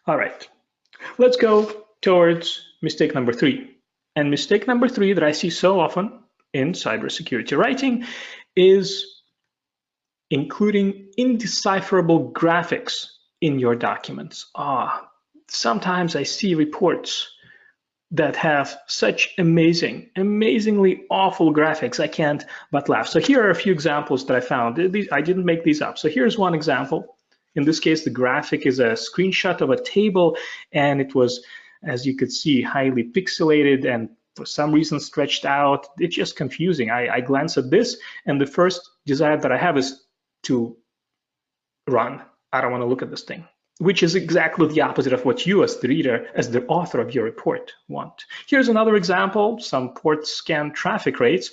All right, let's go towards mistake number 3. And mistake number 3 that I see so often in cybersecurity writing is including indecipherable graphics in your documents. Sometimes I see reports that have such amazingly awful graphics, I can't but laugh. So here are a few examples that I found. I didn't make these up. So here's one example. In this case, the graphic is a screenshot of a table, and it was, as you could see, highly pixelated and for some reason stretched out. It's just confusing. I glance at this, and the first desire that I have is to run. I don't want to look at this thing, which is exactly the opposite of what you as the reader, as the author of your report, want. Here's another example, some port scan traffic rates.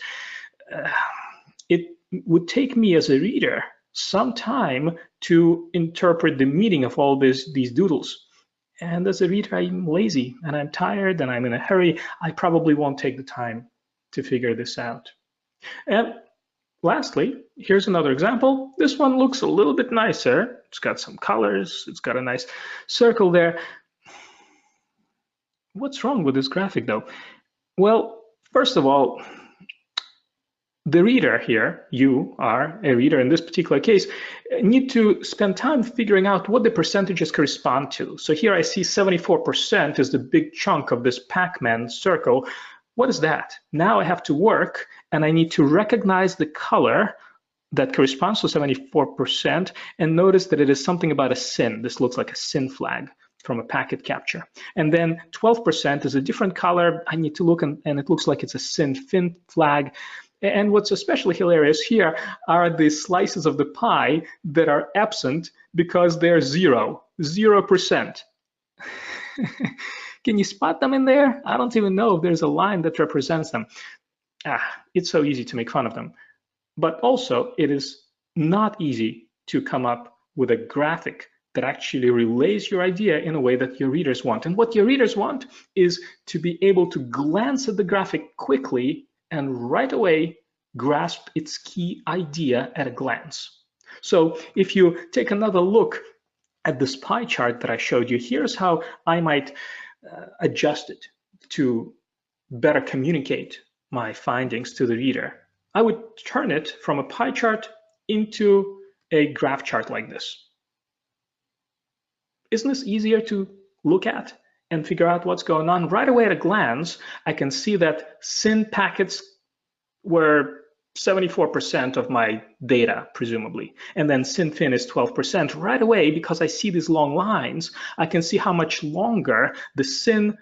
It would take me as a reader some time to interpret the meaning of all these doodles. And as a reader, I'm lazy and I'm tired and I'm in a hurry. I probably won't take the time to figure this out. And lastly, here's another example. This one looks a little bit nicer. It's got some colors. It's got a nice circle there. What's wrong with this graphic though? Well, first of all, the reader here, you are a reader in this particular case, need to spend time figuring out what the percentages correspond to. So here I see 74% is the big chunk of this Pac-Man circle. What is that? Now I have to work and I need to recognize the color that corresponds to 74% and notice that it is something about a SYN. This looks like a SYN flag from a packet capture. And then 12% is a different color. I need to look and it looks like it's a SYN fin flag. And what's especially hilarious here are the slices of the pie that are absent because they're 0%. Can you spot them in there? I don't even know if there's a line that represents them. It's so easy to make fun of them. But also, it is not easy to come up with a graphic that actually relays your idea in a way that your readers want. And what your readers want is to be able to glance at the graphic quickly and right away grasp its key idea at a glance. So if you take another look at this pie chart that I showed you, here's how I might adjust it to better communicate my findings to the reader. I would turn it from a pie chart into a graph chart like this. Isn't this easier to look at and figure out what's going on? Right away at a glance, I can see that SYN packets were 74% of my data, presumably. And then SYN-fin is 12%. Right away, because I see these long lines, I can see how much longer the SYN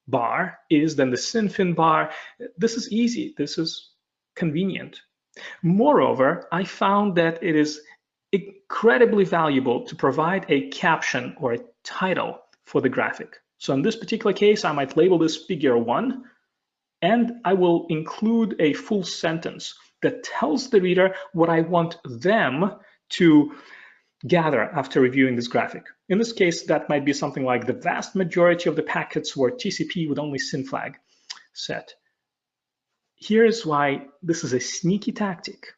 bar is than the SYN-fin bar. This is easy. This is convenient. Moreover, I found that it is incredibly valuable to provide a caption or a title for the graphic. So in this particular case, I might label this figure 1, and I will include a full sentence that tells the reader what I want them to gather after reviewing this graphic. In this case, that might be something like the vast majority of the packets were TCP with only SYN flag set. Here's why this is a sneaky tactic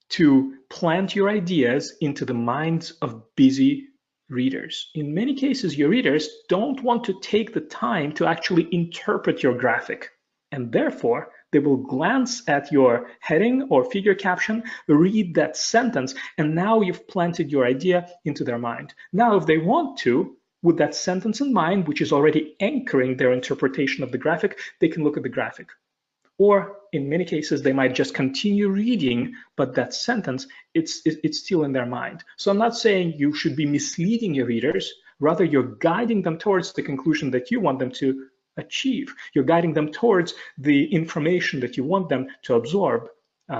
to plant your ideas into the minds of busy readers. In many cases, your readers don't want to take the time to actually interpret your graphic, and therefore they will glance at your heading or figure caption, read that sentence, and now you've planted your idea into their mind. Now, if they want to, with that sentence in mind, which is already anchoring their interpretation of the graphic, they can look at the graphic. Or in many cases, they might just continue reading, but that sentence, it's still in their mind. So I'm not saying you should be misleading your readers, rather you're guiding them towards the conclusion that you want them to achieve. You're guiding them towards the information that you want them to absorb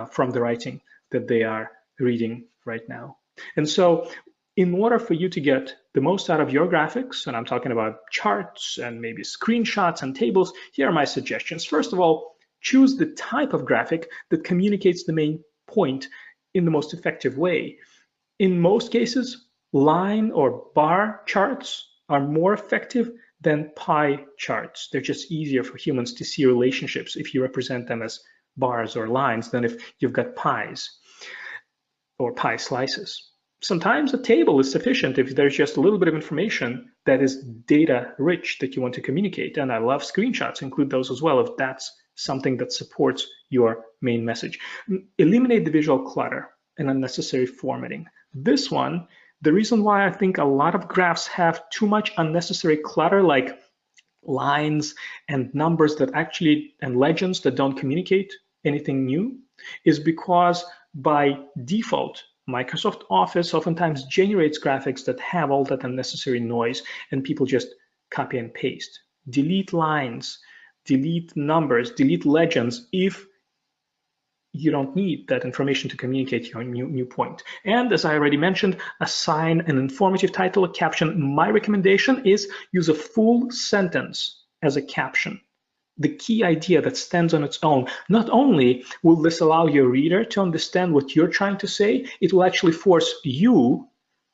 from the writing that they are reading right now. And so in order for you to get the most out of your graphics, and I'm talking about charts and maybe screenshots and tables, here are my suggestions. First of all, choose the type of graphic that communicates the main point in the most effective way. In most cases, line or bar charts are more effective than pie charts. They're just easier for humans to see relationships if you represent them as bars or lines than if you've got pies or pie slices. Sometimes a table is sufficient if there's just a little bit of information that is data rich that you want to communicate. And I love screenshots, include those as well if that's something that supports your main message. Eliminate the visual clutter and unnecessary formatting. This one, the reason why I think a lot of graphs have too much unnecessary clutter, like lines and numbers that actually, and legends that don't communicate anything new, is because by default, Microsoft Office oftentimes generates graphics that have all that unnecessary noise, and people just copy and paste. Delete lines, delete numbers, delete legends if you don't need that information to communicate your new point. And as I already mentioned, assign an informative title or caption. My recommendation is use a full sentence as a caption. The key idea that stands on its own. Not only will this allow your reader to understand what you're trying to say, it will actually force you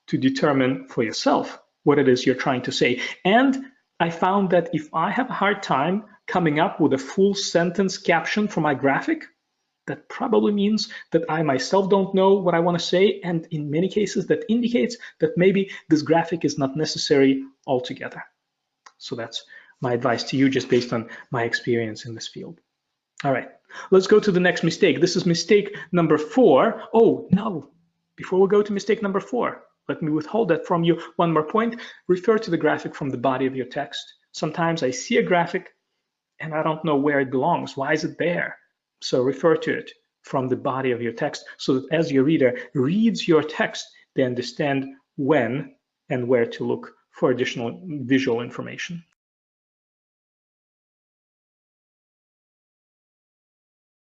to determine for yourself what it is you're trying to say. And I found that if I have a hard time coming up with a full sentence caption for my graphic, that probably means that I myself don't know what I want to say, and in many cases that indicates that maybe this graphic is not necessary altogether. So that's my advice to you, just based on my experience in this field. All right, let's go to the next mistake. This is mistake number 4. Oh, no, before we go to mistake number 4, let me withhold that from you. One more point, refer to the graphic from the body of your text. Sometimes I see a graphic and I don't know where it belongs. Why is it there? So refer to it from the body of your text so that as your reader reads your text, they understand when and where to look for additional visual information.